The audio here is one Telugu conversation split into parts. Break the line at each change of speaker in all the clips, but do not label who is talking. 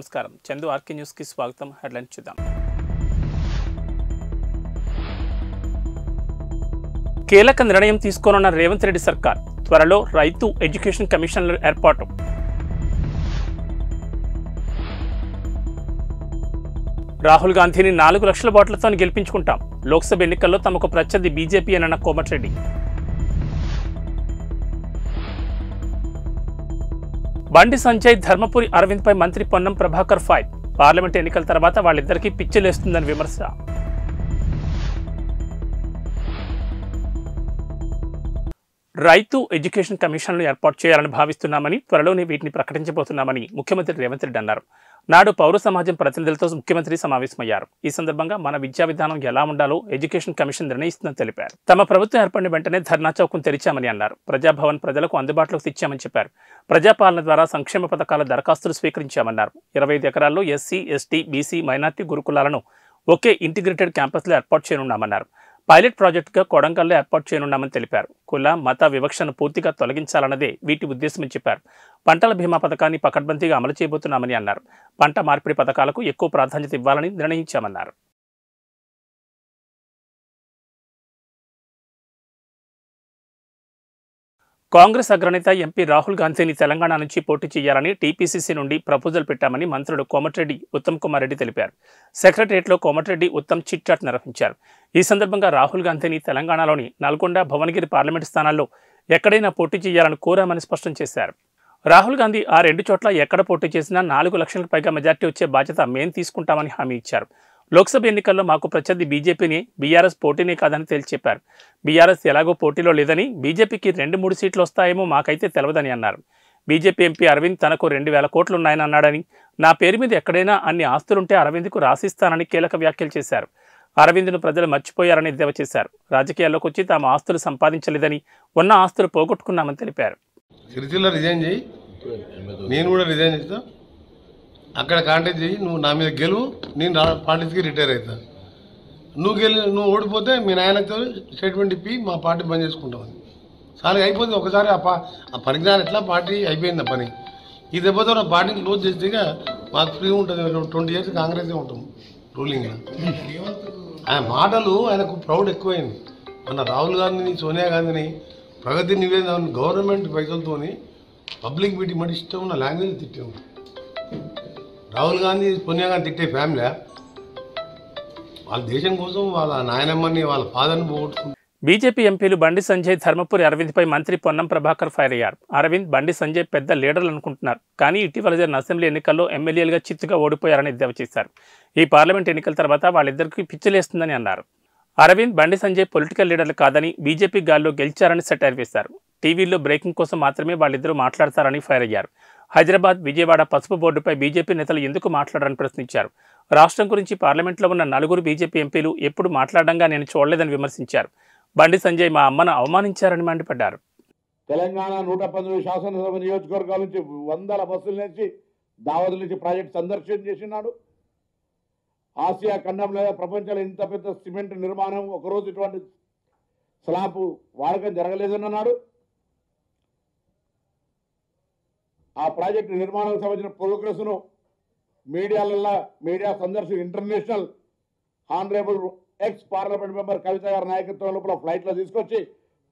నమస్కారం. చందు ఆర్కే న్యూస్ కి స్వాగతం. హెడ్లైన్స్ చూద్దాం. కీలక నిర్ణయం తీసుకోనున్న రేవంత్ రెడ్డి సర్కార్. త్వరలో రైతు ఎడ్యుకేషన్ కమిషన్ల ఏర్పాటు. రాహుల్ గాంధీని 4 లక్షల ఓట్లతో గెలిపించుకుంటాం. లోక్సభ ఎన్నికల్లో తమకు ప్రత్యర్థి బీజేపీ అన్న కోమటిరెడ్డి. బండి సంజయ్, ధర్మపురి అరవింద్ పై మంత్రి పొన్నం ప్రభాకర్ ఫైర్. పార్లమెంట్ ఎన్నికల తర్వాత వాళ్ళిద్దరికీ పిచ్చిలేస్తుందని విమర్శ. రైతు ఎడ్యుకేషన్ కమిషన్లు ఏర్పాటు చేయాలని భావిస్తున్నామని, త్వరలోనే వీటిని ప్రకటించబోతున్నామని ముఖ్యమంత్రి రేవంత్ రెడ్డి అన్నారు. నాడు పౌర సమాజం ప్రతినిధులతో ముఖ్యమంత్రి సమావేశమయ్యారు. ఈ సందర్భంగా మన విద్యా విధానం ఎలా ఉండాలో ఎడ్యుకేషన్ కమిషన్ నిర్ణయిస్తుందని తెలిపారు. తమ ప్రభుత్వం ఏర్పడిన వెంటనే ధర్నా చౌక్ను తెరిచామని అన్నారు. ప్రజాభవన్ ప్రజలకు అందుబాటులోకి తెచ్చామని చెప్పారు. ప్రజాపాలన ద్వారా సంక్షేమ పథకాల దరఖాస్తులు స్వీకరించామన్నారు. 25 ఎకరాల్లో ఎస్సీ, ఎస్టీ, బీసీ, మైనార్టీ గురుకులాలను ఒకే ఇంటిగ్రేటెడ్ క్యాంపస్లో ఏర్పాటు చేయనున్నామన్నారు. పైలట్ ప్రాజెక్టుగా కొడంగల్లో ఏర్పాటు చేయనున్నామని తెలిపారు. కుల మత వివక్షను పూర్తిగా తొలగించాలన్నదే వీటి ఉద్దేశమని చెప్పారు. పంటల బీమా పథకాన్ని పకడ్బందీగా అమలు చేయబోతున్నామని అన్నారు. పంట మార్పిడి పథకాలకు ఎక్కువ ప్రాధాన్యత ఇవ్వాలని నిర్ణయించామన్నారు. కాంగ్రెస్ అగ్రనేత ఎంపీ రాహుల్ గాంధీని తెలంగాణ నుంచి పోటీ చేయాలని టీపీసీసీ నుండి ప్రపోజల్ పెట్టామని మంత్రులు కోమటిరెడ్డి, ఉత్తమ్ కుమార్ రెడ్డి తెలిపారు. సెక్రటరియట్లో కోమటిరెడ్డి, ఉత్తమ్ చిట్ చాట్ నిర్వహించారు. ఈ సందర్భంగా రాహుల్ గాంధీని తెలంగాణలోని నల్గొండ, భువనగిరి పార్లమెంటు స్థానాల్లో ఎక్కడైనా పోటీ చేయాలని కోరామని స్పష్టం చేశారు. రాహుల్ గాంధీ ఆ 2 చోట్ల ఎక్కడ పోటీ చేసినా 4 లక్షలకు పైగా మెజార్టీ వచ్చే బాధ్యత మేం తీసుకుంటామని హామీ ఇచ్చారు. లోక్సభ ఎన్నికల్లో మాకు ప్రత్యర్థి బీజేపీని, బీఆర్ఎస్ పోటీనే కాదని తేల్చి చెప్పారు. బీఆర్ఎస్ ఎలాగో పోటీలో లేదని, బీజేపీకి 2-3 సీట్లు వస్తాయేమో మాకైతే తెలవదని అన్నారు. బీజేపీ ఎంపీ అరవింద్ తనకు 2000 కోట్లున్నాయని అన్నాడని, నా పేరు మీద ఎక్కడైనా అన్ని ఆస్తులుంటే అరవింద్కు రాసిస్తానని కీలక వ్యాఖ్యలు చేశారు. అరవింద్ను ప్రజలు మర్చిపోయారని ఎద్దేవా చేశారు. రాజకీయాల్లోకి వచ్చి తాము ఆస్తులు సంపాదించలేదని, ఉన్న ఆస్తులు పోగొట్టుకున్నామని తెలిపారు.
సిరిసిల్ల రిజైన్ చేయి, నేను కూడా రిజైన్ చేస్తా, అక్కడ కాంటాక్ట్ చేయి, నువ్వు నా మీద గెలువు, నేను పార్టీకి రిటైర్ అవుతా. నువ్వు ఓడిపోతే మీ నాయనతో స్టేట్మెంట్ ఇప్పి మా పార్టీ బంద్ చేసుకుంటామని. సార్ అయిపోతుంది ఒకసారి ఆ పరిజ్ఞానం ఎట్లా పార్టీ అయిపోయింది ఆ పని. ఈ దెబ్బతో నా పార్టీని క్లోజ్ చేస్తే మాకు ఫ్రీ ఉంటుంది. 20 years కాంగ్రెసే ఉంటాం రూలింగ్. ఆయన మాటలు ఆయనకు ప్రౌడ్ ఎక్కువైంది. మన రాహుల్ గాంధీని, సోనియా గాంధీని ప్రగతి నివేదన గవర్నమెంట్ పైసలతో పబ్లిక్ మీటింగ్ మంచి ఇష్టం ఉన్న లాంగ్వేజ్ తిట్టాము. రాహుల్ గాంధీ, సోనియా గాంధీ తిట్టే ఫ్యామిలీ వాళ్ళ దేశం కోసం వాళ్ళ నాయనమ్మని, వాళ్ళ ఫాదర్ని పోగొట్టుకుంటారు.
బీజేపీ ఎంపీలు బండి సంజయ్, ధర్మపురి అరవింద్పై మంత్రి పొన్నం ప్రభాకర్ ఫైర్ అయ్యారు. అరవింద్, బండి సంజయ్ పెద్ద లీడర్లు అనుకుంటున్నారు, కానీ ఇటీవల జరిగిన అసెంబ్లీ ఎన్నికల్లో ఎమ్మెల్యేలుగా చిత్తుగా ఓడిపోయారని ఎద్దేవా చేశారు. ఈ పార్లమెంట్ ఎన్నికల తర్వాత వాళ్ళిద్దరికీ పిచ్చిలేస్తుందని అన్నారు. అరవింద్, బండి సంజయ్ పొలిటికల్ లీడర్లు కాదని, బీజేపీ గాల్లో గెలిచారని సెటైర్ వేశారు. టీవీల్లో బ్రేకింగ్ కోసం మాత్రమే వాళ్ళిద్దరూ మాట్లాడతారని ఫైర్ అయ్యారు. హైదరాబాద్, విజయవాడ పసుపు బోర్డుపై బీజేపీ నేతలు ఎందుకు మాట్లాడారని ప్రశ్నించారు. రాష్ట్రం గురించి పార్లమెంట్లో ఉన్న 4 బీజేపీ ఎంపీలు ఎప్పుడు మాట్లాడంగా నేను చూడలేదని విమర్శించారు. బండి సంజయ్ మా అమ్మను అవమానించారని మండిపడ్డారు.
తెలంగాణ 119 శాసనసభ నియోజకవర్గాల నుంచి 100 బస్సుల నుంచి దావతుల నుంచి ప్రాజెక్ట్ సందర్శన చేసినాడు. ఆసియా ఖండంలో, ప్రపంచంలో ఇంత పెద్ద సిమెంట్ నిర్మాణం, ఒకరోజు ఇటువంటి స్లాబ్ వాడకం జరగలేదన్నాడు. ఆ ప్రాజెక్టు నిర్మాణానికి సంబంధించిన ప్రోగ్రెస్ను మీడియా సందర్శన international honourable ex parliament member Kavitha గారి నాయకత్వం లోపల ఫ్లైట్లో తీసుకొచ్చి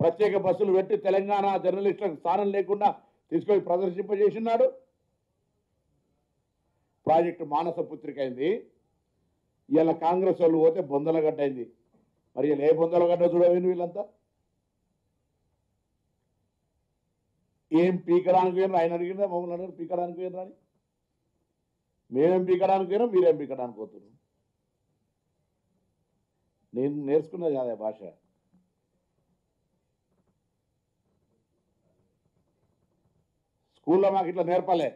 ప్రత్యేక బస్సులు పెట్టి తెలంగాణ జర్నలిస్టులకు స్థానం లేకుండా తీసుకొని ప్రదర్శింపజేసినాడు. ప్రాజెక్టు మానస పుత్రిక అయింది. ఇలా కాంగ్రెస్ వాళ్ళు పోతే బొందలగడ్డ అయింది. మరి ఇలా ఏ బొందలగడ్డ చూడవేంది వీళ్ళంతా? ఏం పీకడానికి పోయినారు? ఆయన అడిగినా మమ్మల్ని అడిగారు పీకడానికి పోయినరా అని. మేమేం పీకడానికి పోయినా, మీరేం పీకడానికి పోతున్నారు? నేను నేర్చుకున్నది కాదే భాష. స్కూల్లో మాకు ఇట్లా నేర్పాలే.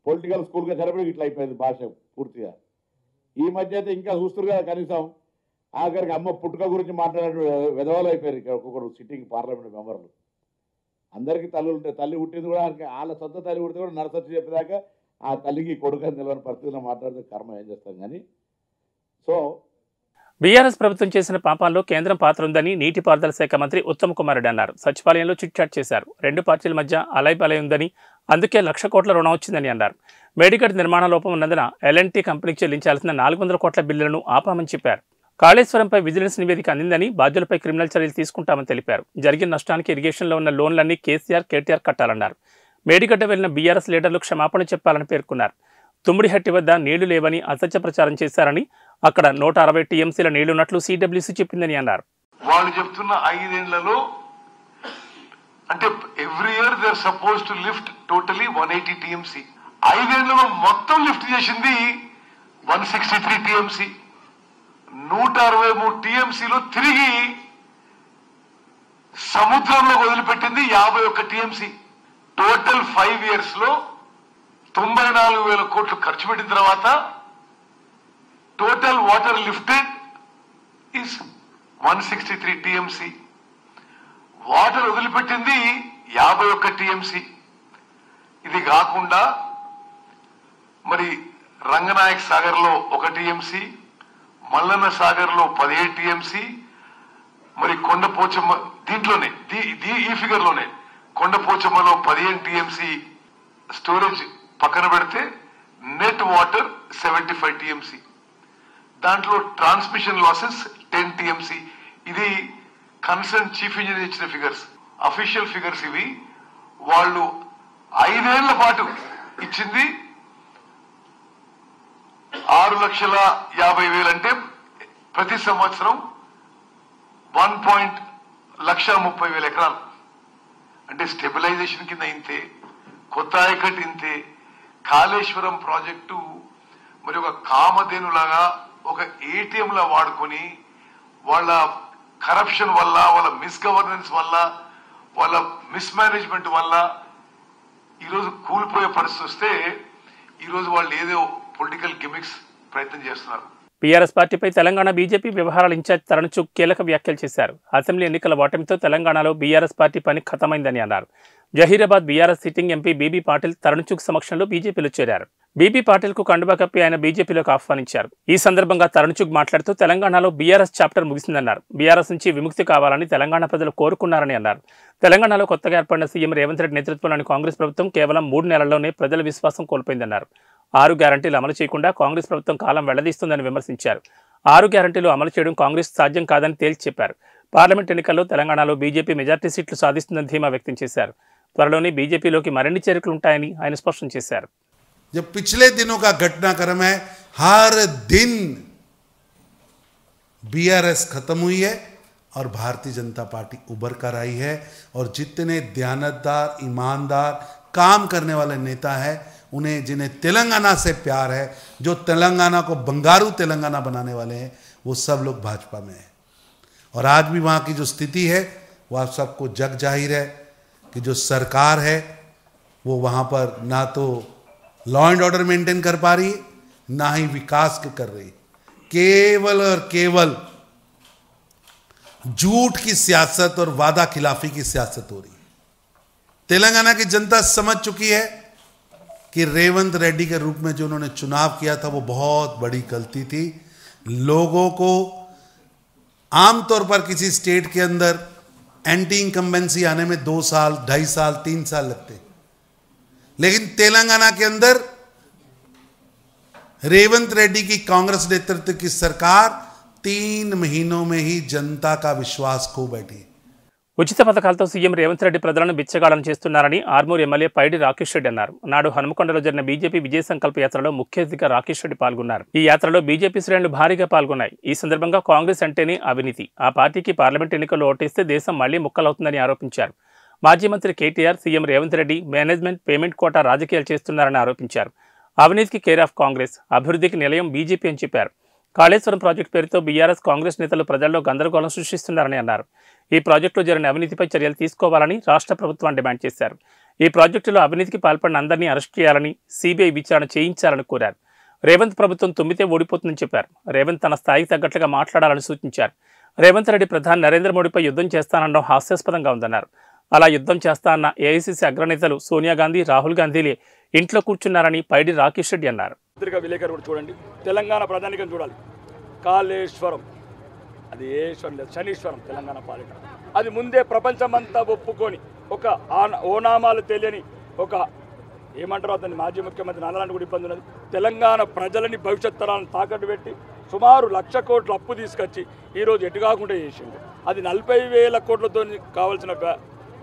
పొలిటికల్ స్కూల్గా సరిపడి ఇట్లా అయిపోయింది భాష పూర్తిగా. ఈ మధ్య అయితే ఇంకా చూస్తారు కదా, కనీసం ఆఖరికి అమ్మ పుట్టుక గురించి మాట్లాడే విధవాలు అయిపోయారు ఇక్కడ ఒక్కొక్కరు సిట్టింగ్ పార్లమెంట్ మెంబర్లు. అందరికీ తల్లులు ఉంటాయి. తల్లి పుట్టింది కూడా వాళ్ళ సొంత తల్లి పుట్టింది కూడా నరసచ్చి చెప్పేదాకా ఆ తల్లికి కొడుకు అని తెలియని పరిస్థితిలో మాట్లాడితే కర్మ ఏం చేస్తాం. కానీ సో
బీఆర్ఎస్ ప్రభుత్వం చేసిన పాపాల్లో కేంద్రం పాత్ర ఉందని నీటిపారుదల శాఖ మంత్రి ఉత్తమ్ కుమార్ రెడ్డి అన్నారు. సచివాలయంలో చిట్ చాట్ చేశారు. 2 పార్టీల మధ్య అలై బలై ఉందని, అందుకే 1,00,000 కోట్ల రుణం వచ్చిందని అన్నారు. మేడిగడ్ నిర్మాణ లోపం ఉన్నందున ఎల్ఎన్టీ కంపెనీకి చెల్లించాల్సిన 400 కోట్ల బిల్లులను ఆపామని చెప్పారు. కాళేశ్వరంపై విజిలెన్స్ నివేదిక అందిందని, బాధ్యులపై క్రిమినల్ చర్యలు తీసుకుంటామని తెలిపారు. జరిగిన నష్టానికి ఇరిగేషన్లో ఉన్న లోన్లన్నీ కేటీఆర్ కట్టాలన్నారు. మేడిగడ్డ వెళ్లిన బీఆర్ఎస్ లీడర్లు క్షమాపణ చెప్పాలని పేర్కొన్నారు. తుమ్మిడిహట్టి వద్ద నీళ్లు లేవని అసత్య ప్రచారం చేశారని, అక్కడ 160 టీఎంసీల నీళ్లున్నట్లు సిడబ్ల్యూసీ చెప్పిందని అన్నారు.
వాళ్ళు చెప్తున్న 5 ఏళ్లలో అంటే every year they are suppose to lift totally 180 TMC. 5 ఏళ్లలో మొత్తం లిఫ్ట్ చేసింది 163 టీఎంసీ. 163 టీఎంసీలో తిరిగి సముద్రంలో వదిలిపెట్టింది 51 టీఎంసీ. టోటల్ 5 years లో 94,000 కోట్లు ఖర్చు పెట్టిన తర్వాత total water lifted is 163 TMC. Water వదిలిపెట్టింది 51 టీఎంసీ. ఇది కాకుండా మరి రంగనాయక్ సాగర్ లో 1 టీఎంసీ, మల్లన్న సాగర్ లో 17 టీఎంసీ, మరి కొండపోచమ్మ దీంట్లోనే ఈ ఫిగర్ లోనే కొండపోచమ్మలో 15 టీఎంసీ స్టోరేజ్ పక్కన పెడితే నెట్ వాటర్ 75 టీఎంసీ. దాంట్లో ట్రాన్స్మిషన్ లాసెస్ 10 టీఎంసీ. ఇది కన్సర్న్ చీఫ్ ఇంజనీర్ ఇచ్చిన ఫిగర్స్, అఫీషియల్ ఫిగర్స్ ఇవి. వాళ్ళు 5 ఏళ్ల పాటు ఇచ్చింది 6,50,000 అంటే ప్రతి సంవత్సరం 1,30,30,000 ఎకరాలు. అంటే స్టెబిలైజేషన్ కింద ఇంతే, కొత్త ఆయకట్ ఇంతే. కాళేశ్వరం ప్రాజెక్టు మరి ఒక కామధేనులాగా ఒక ఏటీఎం లా వాడుకొని వాళ్ళ కరప్షన్ వల్ల, వాళ్ళ మిస్గవర్నెన్స్ వల్ల, వాళ్ళ మిస్మేనేజ్మెంట్ వల్ల ఈరోజు కూలిపోయే పరిస్థితి వస్తే ఈరోజు వాళ్ళు ఏదో పొలిటికల్ గిమిక్స్ ప్రయత్నం చేస్తున్నారు.
బీఆర్ఎస్ పార్టీపై తెలంగాణ బీజేపీ వ్యవహారాల ఇన్ఛార్జ్ తరుణ్ చుగ్ కీలక వ్యాఖ్యలు చేశారు. అసెంబ్లీ ఎన్నికల ఓటమితో తెలంగాణలో బీఆర్ఎస్ పార్టీ పని ఖతమైందని అన్నారు. Zaheerabad BRS sitting MP BB Patil Tarun Chugh సమక్షంలో బీజేపీలో చేరారు. బీబీ పాటిల్ కు కండువా కప్పి ఆయన బీజేపీలోకి ఆహ్వానించారు. ఈ సందర్భంగా తరుణ్ చుగ్ మాట్లాడుతూ తెలంగాణలో బీఆర్ఎస్ చాప్టర్ ముగిసిందన్నారు. బీఆర్ఎస్ నుంచి విముక్తి కావాలని తెలంగాణ ప్రజలు కోరుకున్నారని అన్నారు. తెలంగాణలో కొత్తగా ఏర్పడిన సీఎం రేవంత్ రెడ్డి నేతృత్వంలోని కాంగ్రెస్ ప్రభుత్వం కేవలం 3 నెలల్లోనే ప్రజల విశ్వాసం కోల్పోయిందన్నారు. 6 గ్యారంటీలు అమలు చేయకుండా కాంగ్రెస్ ప్రభుత్వం కాలం వెళ్లదీస్తుందని విమర్శించారు. 6 గ్యారంటీలు అమలు చేయడం కాంగ్రెస్ సాధ్యం కాదని తేల్చి చెప్పారు. పార్లమెంట్ ఎన్నికల్లో తెలంగాణలో బీజేపీ మెజార్టీ సీట్లు సాధిస్తుందని ధీమా వ్యక్తం చేశారు. త్వరలోనే బీజేపీలోకి మరిన్ని చేరికలు ఉంటాయని ఆయన స్పష్టం చేశారు.
जो पिछले दिनों का घटनाक्रम है, हर दिन बीआरएस खत्म हुई है और भारतीय जनता पार्टी उभर कर आई है. और जितने दयानतदार, ईमानदार, काम करने वाले नेता हैं, उन्हें जिन्हें तेलंगाना से प्यार है, जो तेलंगाना को बंगारू तेलंगाना बनाने वाले हैं, वो सब लोग भाजपा में हैं. और आज भी वहाँ की जो स्थिति है वो आप सबको जग जाहिर है कि जो सरकार है वो वहाँ पर ना तो लॉ एंड ऑर्डर मेंटेन कर पा रही है, ना ही विकास कर रही. केवल और केवल झूठ की सियासत और वादा खिलाफी की सियासत हो रही है. तेलंगाना की जनता समझ चुकी है कि रेवंत रेड्डी के रूप में जो उन्होंने चुनाव किया था वो बहुत बड़ी गलती थी. लोगों को आमतौर पर किसी स्टेट के अंदर एंटी इंकम्बेंसी आने में 2 साल, 2.5 साल, 3 साल लगते, लेकिन तेलंगाना के अंदर रेवंत रेड्डी की कांग्रेस नेतृत्व की सरकार 3 महीनों में ही जनता का विश्वास खो बैठी.
ఉచిత పథకాలతో సీఎం రేవంత్ రెడ్డి ప్రజలను బిచ్చగాళ్లను చేస్తున్నారని ఆర్మూర్ ఎమ్మెల్యే పైడి రాకేష్ రెడ్డి అన్నారు. నాడు హనుమకొండలో జరిగిన బీజేపీ విజయ సంకల్ప యాత్రలో ముఖ్య అతిథిగా రాకేష్ రెడ్డి పాల్గొన్నారు. ఈ యాత్రలో బీజేపీ శ్రేణులు భారీగా పాల్గొన్నాయి. ఈ సందర్భంగా కాంగ్రెస్ అంటేనే అవినీతి, ఆ పార్టీకి పార్లమెంట్ ఎన్నికల్లో ఓటేస్తే దేశం మళ్లీ ముక్కలవుతుందని ఆరోపించారు. మాజీ మంత్రి KTR, CM Revanth Reddy management, payment quota రాజకీయాలు చేస్తున్నారని ఆరోపించారు. అవినీతికి కేర్ ఆఫ్ కాంగ్రెస్, అభివృద్ధికి నిలయం బీజేపీ అని చెప్పారు. కాళేశ్వరం ప్రాజెక్టు పేరుతో బీఆర్ఎస్, కాంగ్రెస్ నేతలు ప్రజల్లో గందరగోళం సృష్టిస్తున్నారని అన్నారు. ఈ ప్రాజెక్టులో జరిగిన అవినీతిపై చర్యలు తీసుకోవాలని రాష్ట్ర ప్రభుత్వాన్ని డిమాండ్ చేశారు. ఈ ప్రాజెక్టులో అవినీతికి పాల్పడిన అందరినీ అరెస్ట్ చేయాలని, సీబీఐ విచారణ చేయించాలని కోరారు. రేవంత్ ప్రభుత్వం తుమ్మితే ఓడిపోతుందని చెప్పారు. రేవంత్ తన స్థాయికి తగ్గట్లుగా మాట్లాడాలని సూచించారు. రేవంత్ రెడ్డి ప్రధాని నరేంద్ర మోడీపై యుద్ధం చేస్తానడం హాస్యాస్పదంగా ఉందన్నారు. అలా యుద్ధం చేస్తా అన్న ఏఐసీసీ అగ్రనేతలు సోనియా గాంధీ, రాహుల్ గాంధీలే ఇంట్లో కూర్చున్నారని పైడి రాకేష్ రెడ్డి అన్నారు.
పత్రికా విలేకరు కూడా చూడండి, తెలంగాణ ప్రధానికం చూడాలి. కాళేశ్వరం అది ఏశ్వరం లేదు, శనీశ్వరం తెలంగాణ పాలిట. అది ముందే ప్రపంచమంతా ఒప్పుకొని ఒక ఓనామాలు తెలియని ఒక ఏమంటారు అతని మాజీ ముఖ్యమంత్రి నారాయణ కూడా ఇబ్బంది ఉన్నది. తెలంగాణ ప్రజలని భవిష్యత్ తరాలను తాకట్టు పెట్టి సుమారు 1,00,000 కోట్ల అప్పు తీసుకొచ్చి ఈరోజు ఎటు కాకుండా చేసిండు. అది 40,000 కోట్లతో కావాల్సిన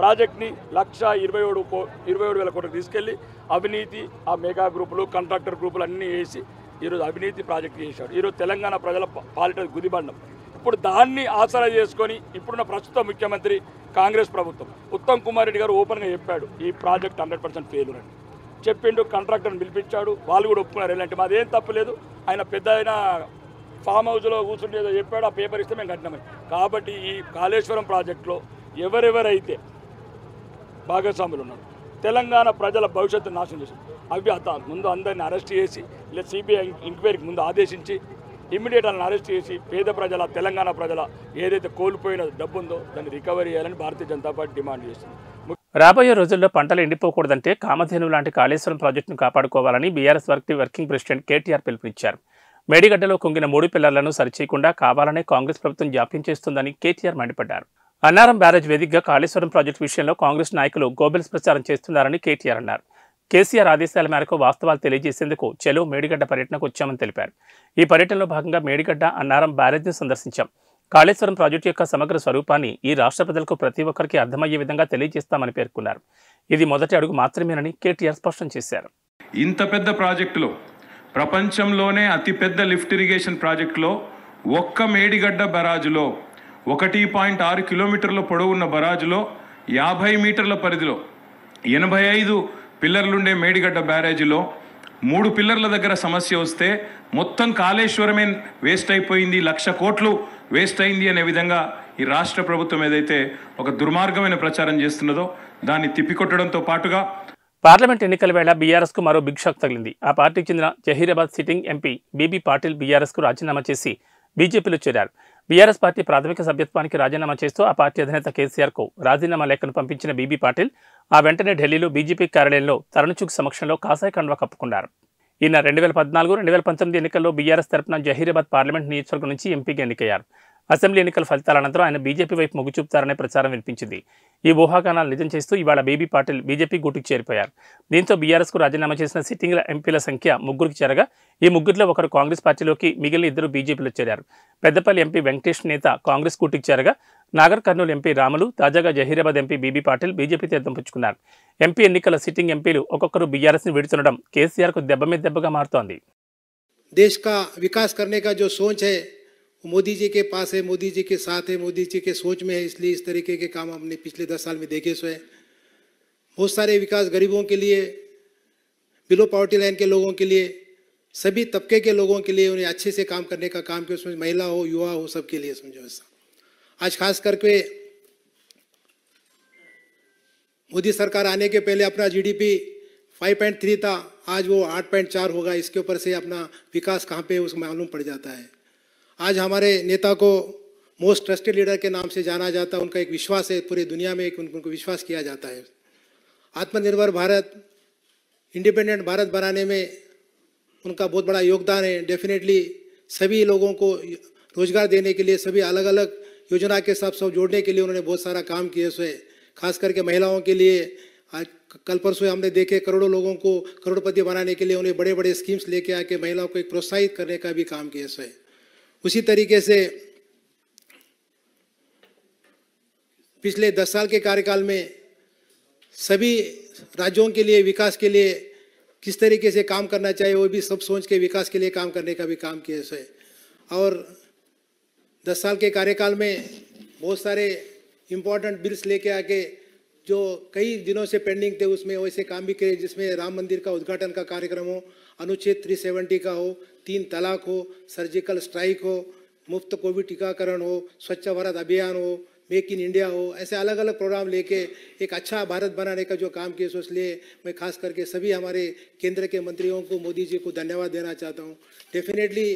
ప్రాజెక్ట్ని 1,27,000 కోట్లకు తీసుకెళ్ళి అవినీతి ఆ మెగా గ్రూపులు కాంట్రాక్టర్ గ్రూపులు అన్నీ వేసి ఈరోజు అవినీతి ప్రాజెక్టు చేశాడు. ఈరోజు తెలంగాణ ప్రజల పాలిట గుదిబండం. ఇప్పుడు దాన్ని ఆసరా చేసుకొని ఇప్పుడున్న ప్రస్తుత ముఖ్యమంత్రి కాంగ్రెస్ ప్రభుత్వం ఉత్తమ్ కుమార్ రెడ్డి గారు ఓపెన్గా చెప్పాడు ఈ ప్రాజెక్ట్ 100% ఫెయిల్యూర్ అని చెప్పిండు. కాంట్రాక్టర్ని పిలిపించాడు, వాళ్ళు కూడా ఒప్పుకున్నారు. ఎలాంటి మాదేం తప్పులేదు, ఆయన పెద్ద ఆయన ఫామ్ హౌస్లో కూర్చుంటే ఏదో చెప్పాడు, ఆ పేపర్ ఇస్తే మేము కట్టినామని. కాబట్టి ఈ కాళేశ్వరం ప్రాజెక్టులో ఎవరెవరైతే భాగస్వాములు ఉన్నారు తెలంగాణ ప్రజల భవిష్యత్తు నాశనం చేశారు. అవి ముందు అందరిని అరెస్ట్ చేసి లేదా సిబిఐ ఎంక్వైరీకి ముందు ఆదేశించి ఇమ్మీడియట్ వాళ్ళని అరెస్ట్ చేసి పేద ప్రజల తెలంగాణ ప్రజల ఏదైతే కోల్పోయిన డబ్బు ఉందో దాన్ని రికవరీ చేయాలని భారతీయ జనతా పార్టీ డిమాండ్ చేస్తుంది.
రాబోయే రోజుల్లో పంటలు ఎండిపోకూడదంటే కామధేను లాంటి కాళేశ్వరం ప్రాజెక్టును కాపాడుకోవాలని బీఆర్ఎస్ వర్కింగ్ ప్రెసిడెంట్ కేటీఆర్ పిలుపునిచ్చారు. మేడిగడ్డలో కుంగిన 3 పిల్లర్లను సరిచేయకుండా కావాలనే కాంగ్రెస్ ప్రభుత్వం జాప్యం చేస్తుందని కేటీఆర్ మండిపడ్డారు. అన్నారం బ్యారేజ్ వేదికగా కాళేశ్వరం ప్రాజెక్టు విషయంలో కాంగ్రెస్ నాయకులు గోబెల్స్ ప్రచారం చేస్తున్నారని కేటీఆర్ అన్నారు. కేసీఆర్ ఆదేశాల మేరకు వాస్తవాలు తెలియజేసేందుకు చెలో మేడిగడ్డ పర్యటనకు వచ్చామని తెలిపారు. ఈ పర్యటనలో భాగంగా మేడిగడ్డ అన్నారం బ్యారేజ్ని సందర్శించాం. కాళేశ్వరం ప్రాజెక్టు యొక్క సమగ్ర స్వరూపాన్ని ఈ రాష్ట్ర ప్రజలకు ప్రతి ఒక్కరికి అర్థమయ్యే విధంగా తెలియజేస్తామని పేర్కొన్నారు. ఇది మొదటి అడుగు మాత్రమేనని కేటీఆర్ స్పష్టం చేశారు.
ఇంత పెద్ద ప్రాజెక్టులో, ప్రపంచంలోనే అతిపెద్ద లిఫ్ట్ ఇరిగేషన్ ప్రాజెక్టులో ఒక్క మేడిగడ్డ బరాజులో 1.6 కిలోమీటర్ల పొడవున్న బరాజులో 50 మీటర్ల పరిధిలో 85 పిల్లర్లుండే మేడిగడ్డ బ్యారేజీలో 3 పిల్లర్ల దగ్గర సమస్య వస్తే మొత్తం కాళేశ్వరమే వేస్ట్ అయిపోయింది, 1,00,000 కోట్లు వేస్ట్ అయింది అనే విధంగా ఈ రాష్ట్ర ప్రభుత్వం ఏదైతే ఒక దుర్మార్గమైన ప్రచారం చేస్తున్నదో దాన్ని తిప్పికొట్టడంతో పాటుగా
పార్లమెంట్ ఎన్నికల వేళ బీఆర్ఎస్కు మరో బిగ్ షాక్ తగిలింది. ఆ పార్టీకి చెందిన జహీరాబాద్ సిట్టింగ్ ఎంపీ బీబీ పాటిల్ బీఆర్ఎస్కు రాజీనామా చేసి బీజేపీలో చేరారు. బీఆర్ఎస్ పార్టీ ప్రాథమిక సభ్యత్వానికి రాజీనామా చేస్తూ ఆ పార్టీ అధినేత కేసీఆర్కు రాజీనామా లేఖను పంపించిన బీబీ పాటిల్ ఆ వెంటనే ఢిల్లీలో బీజేపీ కార్యాలయంలో తరుణ్చుక్ సమక్షంలో కాషాయ కండువా కప్పుకున్నారు. ఈయన 2014-2019 ఎన్నికల్లో బీఆర్ఎస్ తరపున జహీరాబాద్ పార్లమెంట్ నియోజకవర్గం నుంచి ఎంపీగా ఎన్నికయ్యారు. అసెంబ్లీ ఎన్నికల ఫలితాల అనంతరం ఆయన బీజేపీ వైపు మొగ్గు చూపుతారనే ప్రచారం వినిపించింది. ఈ ఊహాగానాలు నిజం చేస్తూ ఇవాళ బీబీ పాటిల్ బీజేపీ గూటికి చేరిపోయారు. దీంతో బీఆర్ఎస్కు రాజీనామా చేసిన సిట్టింగ్ ఎంపీల సంఖ్య 3కి చేరగా ఈ 3లో ఒకరు కాంగ్రెస్ పార్టీలోకి, మిగిలిన 2 బీజేపీలో చేరారు. పెద్దపల్లి ఎంపీ వెంకటేష్ నేత కాంగ్రెస్ గూటికి చేరగా నాగర్ కర్నూలు ఎంపీ రాములు, తాజాగా జహీరాబాద్ ఎంపీ బీబీ పాటిల్ బీజేపీ తీర్థం పుచ్చుకున్నారు. ఎంపీ ఎన్నికల సిట్టింగ్ ఎంపీలు ఒక్కొక్కరు బీఆర్ఎస్ని విడుతుండడం కేసీఆర్కు దెబ్బ మీద దెబ్బగా మారుతోంది.
देश का विकास करने का जो सोच है वो मोदी जी के पास है, मोदी जी के साथ है, मोदी जी के सोच में है, इसलिए इस तरीके के काम हमने पिछले 10 साल में देखे सो है। बहुत सारे विकास गरीबों के लिए, बिलो पॉवर्टी लाइन के लोगों के लिए, सभी तबके के लोगों के लिए उन्हें अच्छे से काम करने का काम किया, उसमें महिला हो, युवा हो, सबके लिए समझो ऐसा। आज खास करके मोदी सरकार आने के पहले अपना जीडीपी 5.3 था, आज वो 8.4 होगा। इसके ऊपर से अपना विकास कहाँ पे उसको मालूम पड़ जाता है। आज हमारे नेता को मोस्ट ट्रस्टेड लीडर के नाम से जाना जाता है, उनका एक विश्वास है, पूरी दुनिया में उनको विश्वास किया जाता है। आत्मनिर्भर भारत, इंडिपेंडेंट भारत बनाने में उनका बहुत बड़ा योगदान है। डेफिनेटली सभी लोगों को रोजगार देने के लिए, सभी अलग अलग योजना के साथ सब जोड़ने के लिए उन्होंने बहुत सारा काम किया है। खास करके महिलाओं के लिए आज कल परसों हमने देखे करोड़ों लोगों को करोड़पति बनाने के लिए उन्हें बड़े बड़े स्कीम्स लेके आके महिलाओं को एक प्रोत्साहित करने का भी काम किया है। उसी तरीके से पिछले 10 साल के कार्यकाल में सभी राज्यों के लिए विकास के लिए किस तरीके से काम करना चाहिए वो भी सब सोच के विकास के लिए काम करने का भी काम किया है। और 10 साल के कार्यकाल में बहुत सारे इम्पोर्टेंट बिल्स लेके आके जो कई दिनों से पेंडिंग थे उसमें वैसे काम भी किए, जिसमें राम मंदिर का उद्घाटन का कार्यक्रम हो, अनुच्छेद 370 का हो, 3 तलाक हो, सर्जिकल स्ट्राइक हो, मुफ्त कोविड टीकाकरण हो, स्वच्छ भारत अभियान हो, मेक इन इंडिया हो, ऐसे अलग अलग प्रोग्राम लेके एक अच्छा भारत बनाने का जो काम किया, इसलिए मैं खास करके सभी हमारे केंद्र के मंत्रियों को, मोदी जी को धन्यवाद देना चाहता हूँ। डेफिनेटली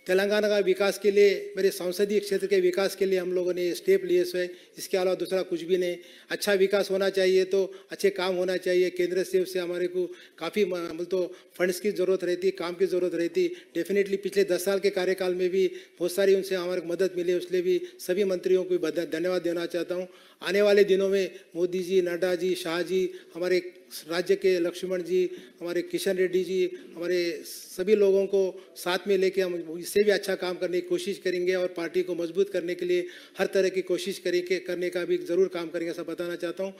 तेलंगाना का विकास के लिए, मेरे संसदीय क्षेत्र के विकास के लिए हम लोगों ने स्टेप लिए है। इसके अलावा दूसरा कुछ भी नहीं। अच्छा विकास होना चाहिए तो अच्छे काम होना चाहिए। केंद्र से उससे हमारे को काफ़ी तो फंड्स की ज़रूरत रहती, काम की ज़रूरत रहती। डेफिनेटली पिछले 10 साल के कार्यकाल में भी बहुत सारी उनसे हमारे को मदद मिली, उसलिए भी सभी मंत्रियों को धन्यवाद देना चाहता हूँ। आने वाले दिनों में मोदी जी, नड्डा जी, शाह जी, हमारे राज्य के लक्ष्मण जी, हमारे किशन रेड्डी जी, हमारे सभी लोगों को साथ में लेके हम इससे भी अच्छा काम करने की कोशिश करेंगे और पार्टी को मजबूत करने के लिए हर तरह की कोशिश करने का भी ज़रूर काम करेंगे, ऐसा बताना चाहता हूँ।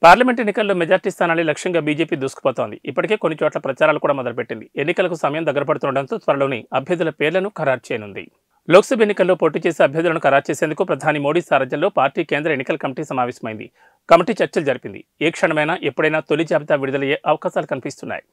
పార్లమెంట్ ఎన్నికల్లో మెజార్టీ స్థానాలే లక్ష్యంగా బీజేపీ దూసుకుపోతోంది. ఇప్పటికే కొన్ని చోట్ల ప్రచారాలు కూడా మొదలుపెట్టింది. ఎన్నికలకు సమయం దగ్గర పడుతుండటంతో త్వరలోనే అభ్యర్థుల పేర్లను ఖరారు చేయనుంది. లోక్సభ ఎన్నికల్లో పోటీ చేసే అభ్యర్థులను ఖరారు చేసేందుకు ప్రధాని మోడీ సారథ్యంలో పార్టీ కేంద్ర ఎన్నికల కమిటీ సమావేశమైంది. కమిటీ చర్చలు జరిపింది. ఏ క్షణమైనా ఎప్పుడైనా తొలి జాబితా విడుదలయ్యే అవకాశాలు కనిపిస్తున్నాయి.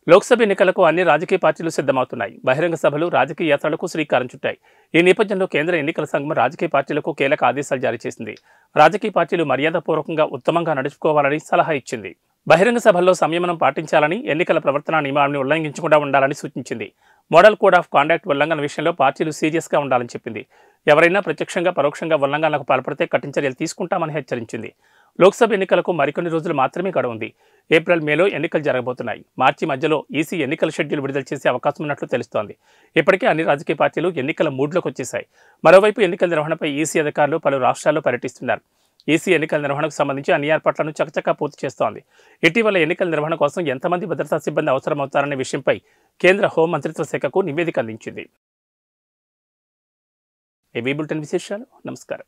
లోక్సభ ఎన్నికలకు అన్ని రాజకీయ పార్టీలు సిద్ధమవుతున్నాయి. బహిరంగ సభలు, రాజకీయ యాత్రలకు శ్రీకారం చుట్టాయి. ఈ నేపథ్యంలో కేంద్ర ఎన్నికల సంఘం రాజకీయ పార్టీలకు కీలక ఆదేశాలు జారీ చేసింది. రాజకీయ పార్టీలు మర్యాదపూర్వకంగా ఉత్తమంగా నడుచుకోవాలని సలహా ఇచ్చింది. బహిరంగ సభల్లో సంయమనం పాటించాలని, ఎన్నికల ప్రవర్తనా నియమాలను ఉల్లంఘించకుండా ఉండాలని సూచించింది. మోడల్ కోడ్ ఆఫ్ కాండక్ట్ ఉల్లంఘన విషయంలో పార్టీలు సీరియస్గా ఉండాలని చెప్పింది. ఎవరైనా ప్రత్యక్షంగా పరోక్షంగా ఉల్లంఘనలకు పాల్పడితే కఠిన చర్యలు తీసుకుంటామని హెచ్చరించింది. లోక్సభ ఎన్నికలకు మరికొన్ని రోజులు మాత్రమే గడువుంది. ఏప్రిల్, మేలో ఎన్నికలు జరగబోతున్నాయి. మార్చి మధ్యలో ఈసీ ఎన్నికల షెడ్యూల్ విడుదల చేసే అవకాశం ఉన్నట్లు తెలుస్తోంది. ఇప్పటికే అన్ని రాజకీయ పార్టీలు ఎన్నికల మూడ్లోకి వచ్చేశాయి. మరోవైపు ఎన్నికల నిర్వహణపై ఈసీ అధికారులు పలు రాష్ట్రాల్లో పర్యటిస్తున్నారు. ఈసీ ఎన్నికల నిర్వహణకు సంబంధించి అన్ని ఏర్పాట్లను చకచకా పూర్తి చేస్తోంది. ఇటీవల ఎన్నికల నిర్వహణ కోసం ఎంతమంది భద్రతా సిబ్బంది అవసరమవుతారనే విషయంపై కేంద్ర హోం మంత్రిత్వ శాఖకు నివేదిక అందించింది. ఏబీ బులెటిన్ విశేషాలు. నమస్కారం.